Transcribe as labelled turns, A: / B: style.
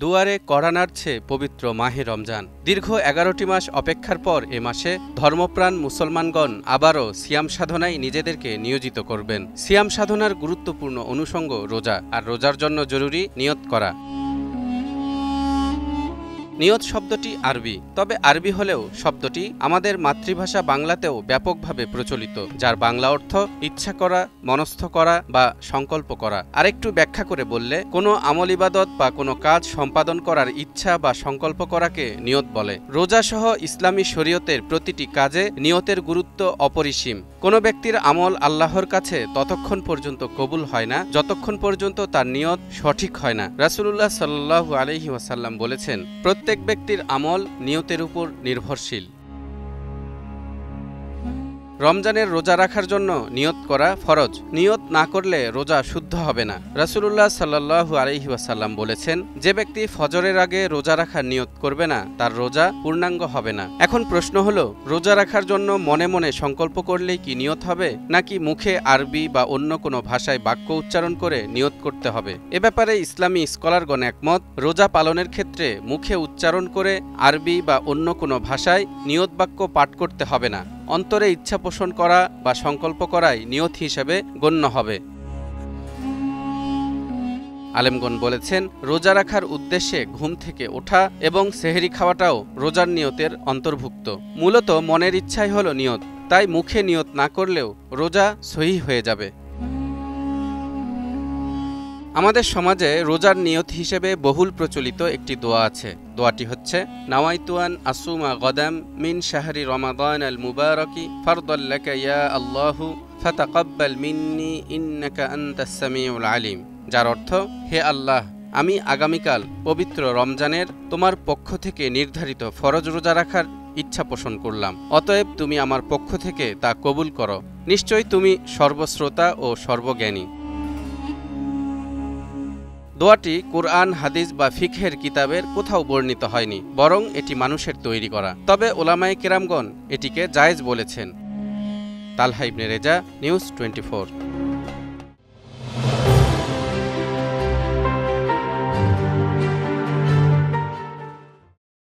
A: দুয়ারে কড়া নাড়ছে পবিত্র মাহে রমজান। দীর্ঘ ১১টি মাস অপেক্ষার পর এ মাসে ধর্মপ্রাণ মুসলমানগণ আবারও সিয়াম সাধনায় নিজেদেরকে নিয়োজিত করবেন। সিয়াম সাধনার গুরুত্বপূর্ণ অনুষঙ্গ রোজা, আর রোজার জন্য জরুরি নিয়ত করা। নিয়ত শব্দটি আরবি, তবে আরবি হলেও শব্দটি আমাদের মাতৃভাষা বাংলাতেও ব্যাপকভাবে প্রচলিত, যার বাংলা অর্থ ইচ্ছা করা, মনস্থ করা বা সংকল্প করা। আরেকটু ব্যাখ্যা করে বললে কোনো আমল ইবাদত বা কোনো কাজ সম্পাদন করার ইচ্ছা বা সংকল্প করাকে নিয়ত বলে। রোজা সহ ইসলামী শরীয়তের প্রতিটি কাজে নিয়তের গুরুত্ব অপরিসীম। কোনো ব্যক্তির আমল আল্লাহর কাছে ততক্ষণ পর্যন্ত কবুল হয় না যতক্ষণ পর্যন্ত তার নিয়ত সঠিক হয় না। রাসূলুল্লাহ সাল্লাল্লাহু আলাইহি ওয়াসাল্লাম বলেছেন, প্রত্যেক ব্যক্তির আমল নিয়তের উপর নির্ভরশীল। রমজানের রোজা রাখার জন্য নিয়ত করা ফরজ। নিয়ত না করলে রোজা শুদ্ধ হবে না। রাসূলুল্লাহ সাল্লাল্লাহু আলাইহি ওয়াসাল্লাম বলেছেন, যে ব্যক্তি ফজরের আগে রোজা রাখার নিয়ত করবে না তার রোজা পূর্ণাঙ্গ হবে না। এখন প্রশ্ন হলো, রোজা রাখার জন্য মনে মনে সংকল্প করলেই কি নিয়ত হবে, নাকি মুখে আরবি বা অন্য কোনো ভাষায় বাক্য উচ্চারণ করে নিয়ত করতে হবে? এ ব্যাপারে ইসলামী স্কলারগণ একমত। রোজা পালনের ক্ষেত্রে মুখে উচ্চারণ করে আরবি বা অন্য কোনো ভাষায় নিয়ত বাক্য পাঠ করতে হবে না। অন্তরে ইচ্ছা পোষণ করা বা সংকল্প করাই নিয়ত হিসেবে গণ্য হবে। আলেমগণ বলেছেন, রোজা রাখার উদ্দেশ্যে ঘুম থেকে ওঠা এবং সেহরি খাওয়াটাও রোজার নিয়তের অন্তর্ভুক্ত। মূলত মনের ইচ্ছাই হলো নিয়ত, তাই মুখে নিয়ত না করলেও রোজা সহিহ হয়ে যাবে। আমাদের সমাজে রোজার নিয়ত হিসেবে বহুল প্রচলিত একটি দোয়া আছে। দোয়াটি হচ্ছে, নাওয়াইতুয়ান আসুমা গদাম মিন শাহরি রমাদান আল মুবারকি ফারদাল লাকা ইয়া আল্লাহু ফাতাকাব্বাল মিন্নি ইন্নাকা আনতাস সামিউল আলিম, যার অর্থ, হে আল্লাহ, আমি আগামীকাল পবিত্র রমজানের তোমার পক্ষ থেকে নির্ধারিত ফরজ রোজা রাখার ইচ্ছা পোষণ করলাম, অতএব তুমি আমার পক্ষ থেকে তা কবুল করো। নিশ্চয়ই তুমি সর্বশ্রোতা ও সর্বজ্ঞানী। দোয়াটি কুরআন, হাদিস বা ফিকহের কিতাবের কোথাও বর্ণিত হয়নি, বরং এটি মানুষের তৈরি করা। তবে উলামায়ে কেরামগণ এটিকে জায়েজ বলেছেন। তালহা ইবনে রেজা, নিউজ 24।